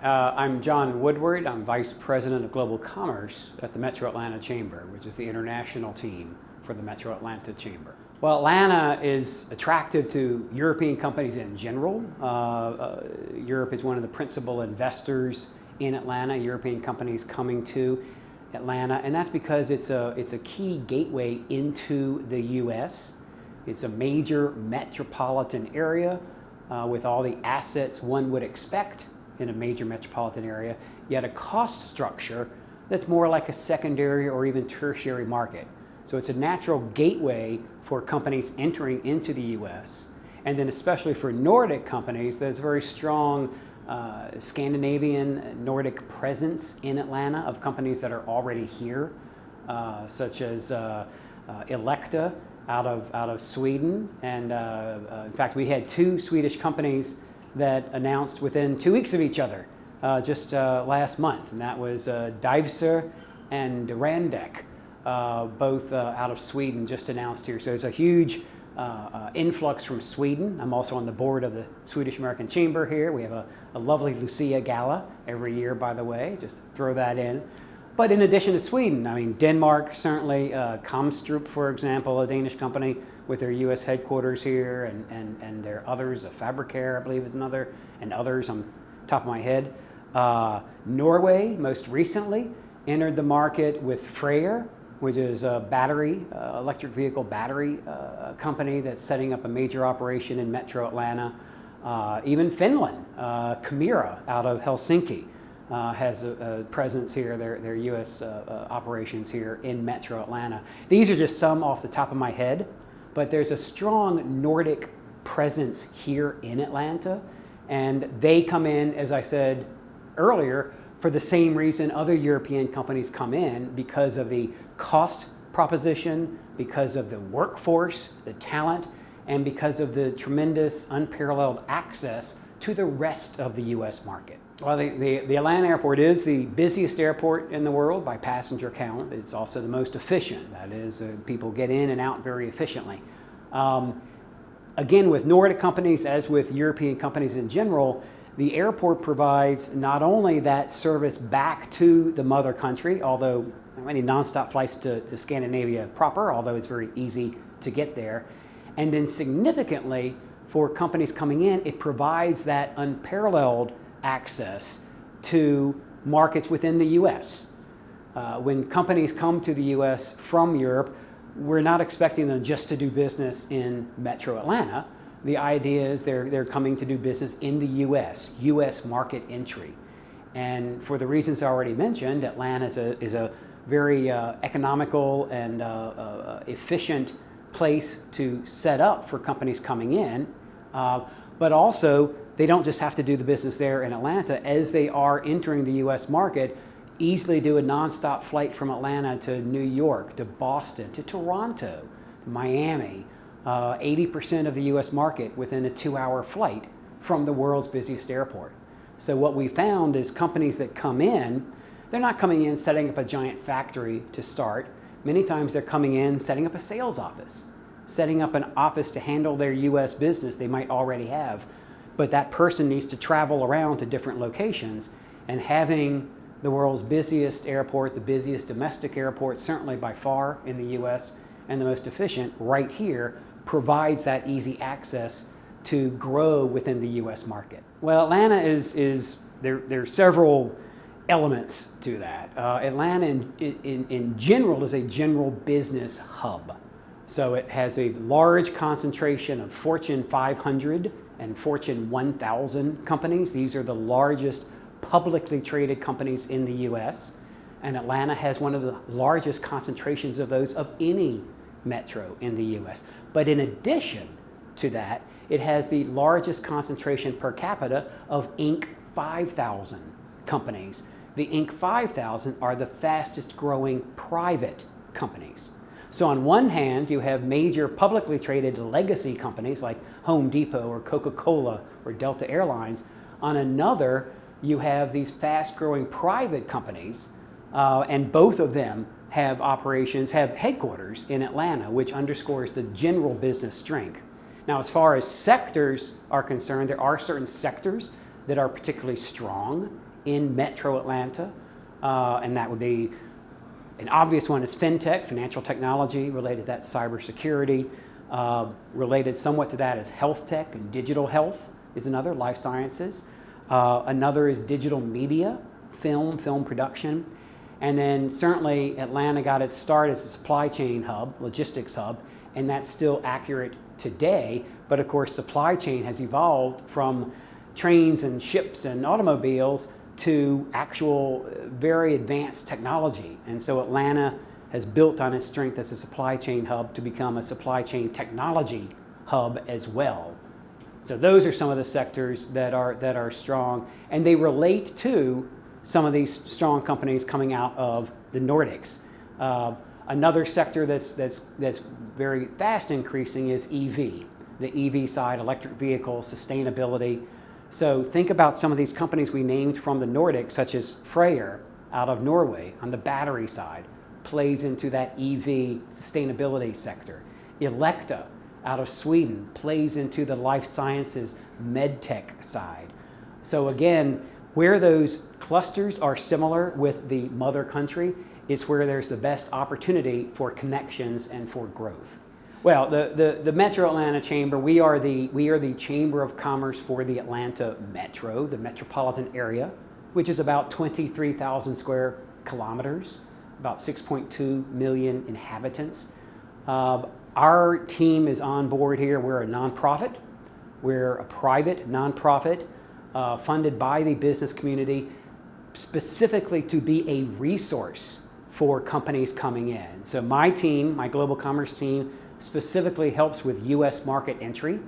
I'm John Woodward. I'm Vice President of Global Commerce at the Metro Atlanta Chamber, which is the international team for the Metro Atlanta Chamber. Well, Atlanta is attractive to European companies in general. Europe is one of the principal investors in Atlanta, European companies coming to Atlanta, and that's because it's a key gateway into the U.S. It's a major metropolitan area with all the assets one would expect in a major metropolitan area, yet a cost structure that's more like a secondary or even tertiary market. So it's a natural gateway for companies entering into the US. And then especially for Nordic companies, there's a very strong Scandinavian Nordic presence in Atlanta of companies that are already here, such as Elekta out of Sweden. And in fact, we had two Swedish companies that announced within 2 weeks of each other just last month, and that was Divser and Randek, both out of Sweden, just announced here. So there's a huge influx from Sweden. I'm also on the board of the Swedish American Chamber here. We have a lovely Lucia Gala every year, by the way, just throw that in. But in addition to Sweden, I mean, Denmark, certainly, Kamstrup, for example, a Danish company with their U.S. headquarters here, and there are others, Fabricare, I believe is another, and others on top of my head. Norway, most recently, entered the market with Freyr, which is a battery, electric vehicle battery company that's setting up a major operation in Metro Atlanta. Even Finland, Kemira out of Helsinki, has a presence here, their U.S. operations here in Metro Atlanta. These are just some off the top of my head, but there's a strong Nordic presence here in Atlanta, and they come in, as I said earlier, for the same reason other European companies come in, because of the cost proposition, because of the workforce, the talent, and because of the tremendous unparalleled access to the rest of the U.S. market. Well, the Atlanta airport is the busiest airport in the world by passenger count. It's also the most efficient. That is, people get in and out very efficiently. Again, with Nordic companies, as with European companies in general, the airport provides not only that service back to the mother country, although there are many nonstop flights to Scandinavia proper, although it's very easy to get there, and then significantly for companies coming in, it provides that unparalleled access to markets within the U.S. When companies come to the U.S. from Europe, we're not expecting them just to do business in Metro Atlanta. The idea is they're coming to do business in the U.S. market entry. And for the reasons I already mentioned, Atlanta is a very economical and efficient place to set up for companies coming in, but also they don't just have to do the business there in Atlanta. As they are entering the U.S. market, easily do a nonstop flight from Atlanta to New York, to Boston, to Toronto, to Miami, 80% of the U.S. market within a 2-hour flight from the world's busiest airport. So what we found is companies that come in, they're not coming in setting up a giant factory to start. Many times they're coming in setting up a sales office, setting up an office to handle their U.S. business they might already have. But that person needs to travel around to different locations, and having the world's busiest airport, the busiest domestic airport, certainly by far in the U.S., and the most efficient right here, provides that easy access to grow within the U.S. market. Well, Atlanta there are several elements to that. Atlanta in general is a general business hub. So it has a large concentration of Fortune 500 and Fortune 1000 companies. These are the largest publicly traded companies in the U.S. And Atlanta has one of the largest concentrations of those of any metro in the U.S. But in addition to that, it has the largest concentration per capita of Inc. 5000 companies. The Inc. 5000 are the fastest growing private companies. So on one hand, you have major publicly traded legacy companies like Home Depot or Coca-Cola or Delta Airlines. On another, you have these fast-growing private companies, and both of them have headquarters in Atlanta, which underscores the general business strength. Now, as far as sectors are concerned, there are certain sectors that are particularly strong in Metro Atlanta, and that would be an obvious one is fintech, financial technology, related to that cybersecurity. Related somewhat to that is health tech and digital health is another, life sciences. Another is digital media, film production. And then certainly Atlanta got its start as a supply chain hub, logistics hub, and that's still accurate today. But of course, supply chain has evolved from trains and ships and automobiles to actual very advanced technology. And so Atlanta has built on its strength as a supply chain hub to become a supply chain technology hub as well. So those are some of the sectors that are strong, and they relate to some of these strong companies coming out of the Nordics. Another sector that's very fast increasing is EV, the EV side, electric vehicles, sustainability. So think about some of these companies we named from the Nordics, such as Freyr out of Norway on the battery side, plays into that EV sustainability sector. Elekta out of Sweden plays into the life sciences medtech side. So again, where those clusters are similar with the mother country is where there's the best opportunity for connections and for growth. Well, the Metro Atlanta Chamber, we are the Chamber of Commerce for the Atlanta Metro, the metropolitan area, which is about 23,000 square kilometers, about 6.2 million inhabitants. Our team is on board here. We're a nonprofit. We're a private nonprofit funded by the business community specifically to be a resource for companies coming in. So my team, my global commerce team, specifically helps with U.S. market entry.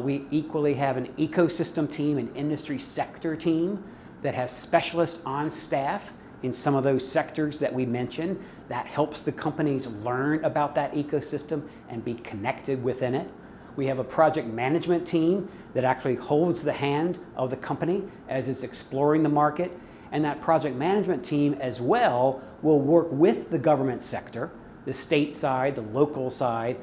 We equally have an ecosystem team, an industry sector team that has specialists on staff in some of those sectors that we mentioned. That helps the companies learn about that ecosystem and be connected within it. We have a project management team that actually holds the hand of the company as it's exploring the market. And that project management team as well will work with the government sector, the state side, the local side,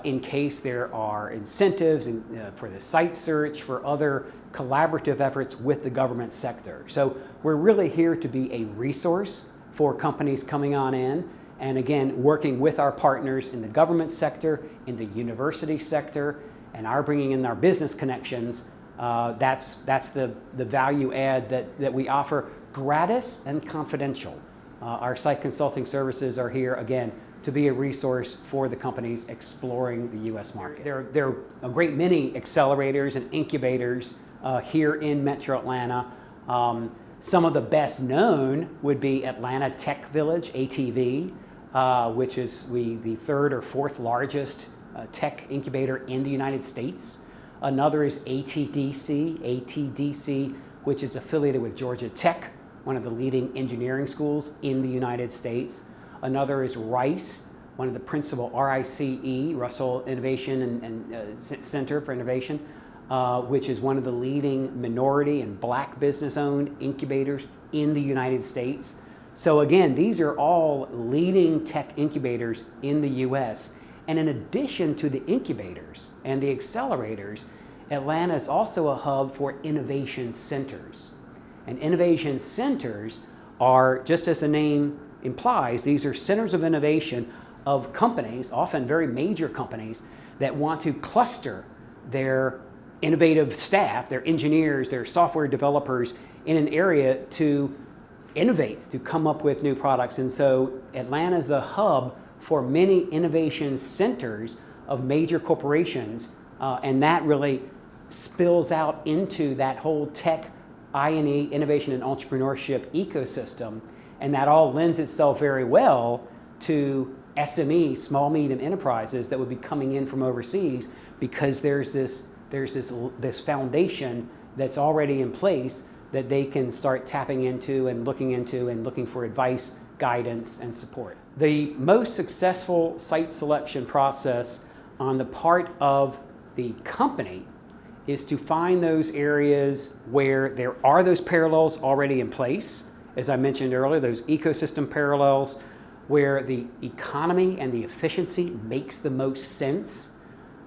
in case there are incentives for the site search, for other collaborative efforts with the government sector. So we're really here to be a resource for companies coming on in, and again, working with our partners in the government sector, in the university sector, and our bringing in our business connections. That's the value add that we offer, gratis and confidential. Our site consulting services are here, again, to be a resource for the companies exploring the U.S. market. There are a great many accelerators and incubators here in Metro Atlanta. Some of the best known would be Atlanta Tech Village, ATV, which is the third or fourth largest tech incubator in the United States. Another is ATDC, which is affiliated with Georgia Tech, one of the leading engineering schools in the United States. Another is RICE, one of the principal, RICE, Russell Innovation and Center for Innovation, which is one of the leading minority and black business-owned incubators in the United States. So again, these are all leading tech incubators in the U.S. And in addition to the incubators and the accelerators, Atlanta is also a hub for innovation centers. And innovation centers are, just as the name implies, these are centers of innovation of companies, often very major companies, that want to cluster their innovative staff, their engineers, their software developers in an area to innovate, to come up with new products. And so Atlanta is a hub for many innovation centers of major corporations, and that really spills out into that whole tech I&E, innovation and entrepreneurship ecosystem, and that all lends itself very well to SME, small medium enterprises that would be coming in from overseas, because there's this foundation that's already in place that they can start tapping into and looking for advice, guidance, and support. The most successful site selection process on the part of the company is to find those areas where there are those parallels already in place. As I mentioned earlier, those ecosystem parallels where the economy and the efficiency makes the most sense.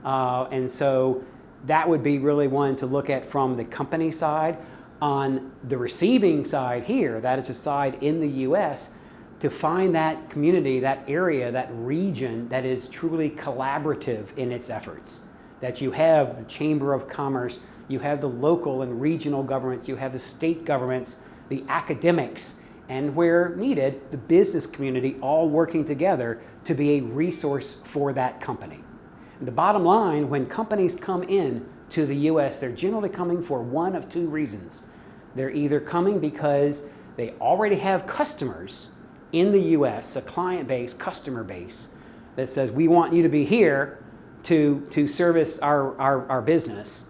And so that would be really one to look at from the company side. On the receiving side here, that is a side in the U.S., to find that community, that area, that region that is truly collaborative in its efforts. That you have the Chamber of Commerce, you have the local and regional governments, you have the state governments, the academics, and where needed, the business community all working together to be a resource for that company. And the bottom line, when companies come in to the U.S., they're generally coming for one of two reasons. They're either coming because they already have customers in the U.S., a client base, customer base, that says, we want you to be here to service our business,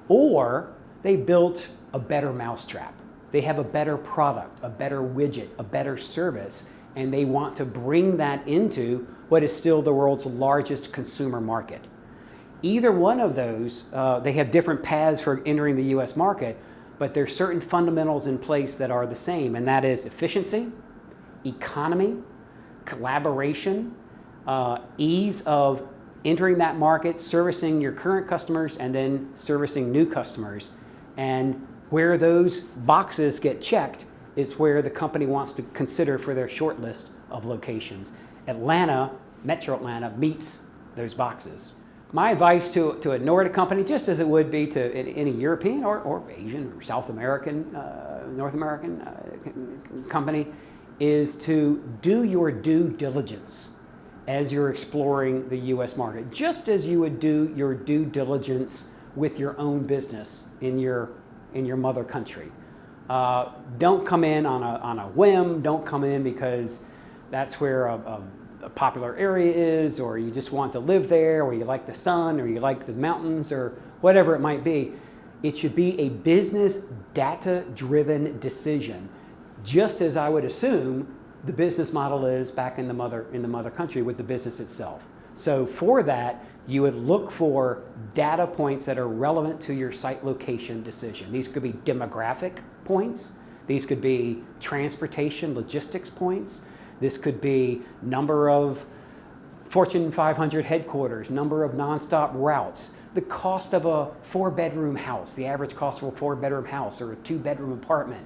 or they built a better mousetrap. They have a better product, a better widget, a better service, and they want to bring that into what is still the world's largest consumer market. Either one of those, they have different paths for entering the U.S. market, but there's certain fundamentals in place that are the same, and that is efficiency, economy, collaboration, ease of entering that market, servicing your current customers, and then servicing new customers. And where those boxes get checked is where the company wants to consider for their short list of locations. Atlanta, Metro Atlanta, meets those boxes. My advice to a Nordic company, just as it would be to any European or Asian or South American, North American company, is to do your due diligence as you're exploring the U.S. market, just as you would do your due diligence with your own business in your mother country. Don't come in on a whim. Don't come in because that's where a popular area is, or you just want to live there, or you like the sun, or you like the mountains, or whatever it might be. It should be a business data-driven decision, just as I would assume the business model is back in the mother country with the business itself. So for that, you would look for data points that are relevant to your site location decision. These could be demographic points. These could be transportation, logistics points. This could be number of Fortune 500 headquarters, number of nonstop routes, the cost of a 4-bedroom house, the average cost of a 4-bedroom house or a 2-bedroom apartment,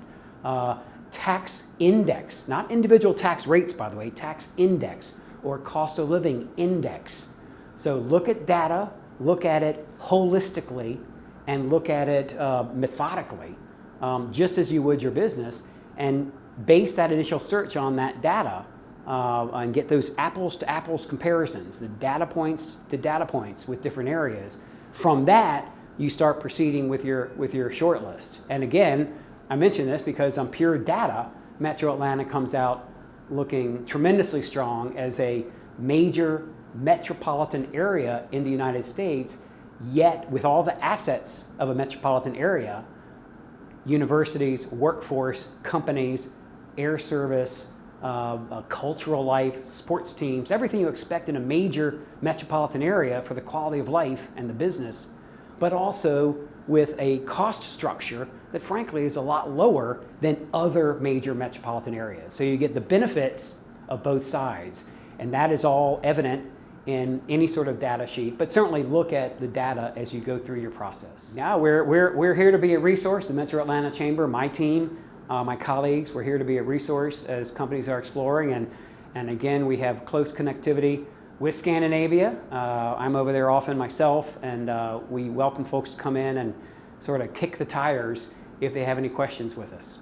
tax index, not individual tax rates, by the way, tax index or cost of living index. So look at data, look at it holistically, and look at it methodically, just as you would your business, and base that initial search on that data and get those apples to apples comparisons, the data points to data points with different areas. From that, you start proceeding with your short list. And again, I mention this because on pure data, Metro Atlanta comes out looking tremendously strong as a major metropolitan area in the United States, yet with all the assets of a metropolitan area, universities, workforce, companies, air service, cultural life, sports teams, everything you expect in a major metropolitan area for the quality of life and the business, but also with a cost structure that frankly is a lot lower than other major metropolitan areas. So you get the benefits of both sides, and that is all evident in any sort of data sheet, but certainly look at the data as you go through your process. Now, we're here to be a resource, the Metro Atlanta Chamber, my team, my colleagues, we're here to be a resource as companies are exploring, and again, we have close connectivity with Scandinavia. I'm over there often myself, and we welcome folks to come in and sort of kick the tires if they have any questions with us.